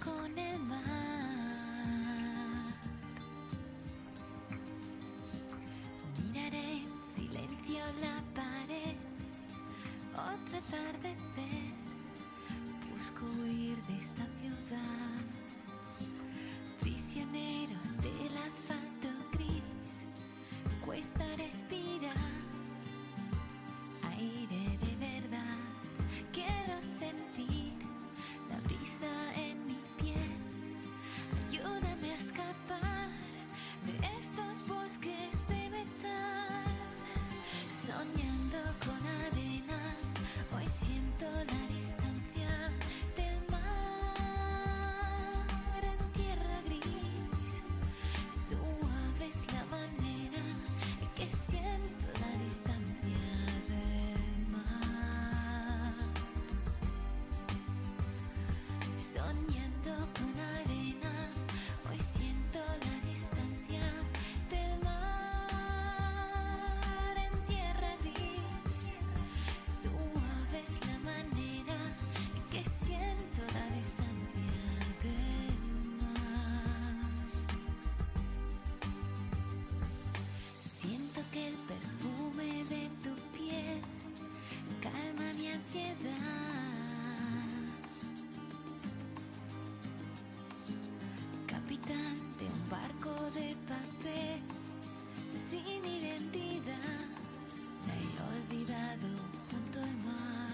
con el mar. Miraré en silencio la pared, otra atardecer. Busco huir de esta ciudad, prisionero del asfalto gris. Cuesta respirar aire de verdad. Quiero sentir la brisa en mi piel. Ayúdame a escapar de estos bosques de metal. Soñando con arena, hoy siento la distancia del mar en tierra gris. Suave es la manera en que siento la distancia del mar. Soñando con arena, hoy siento la distancia del mar en tierra gris. Suave es la manera en que siento la distancia del mar. Siento que el perfume de tu piel calma mi ansiedad. Capitán de un barco de papel sin identidad, la he olvidado junto al mar.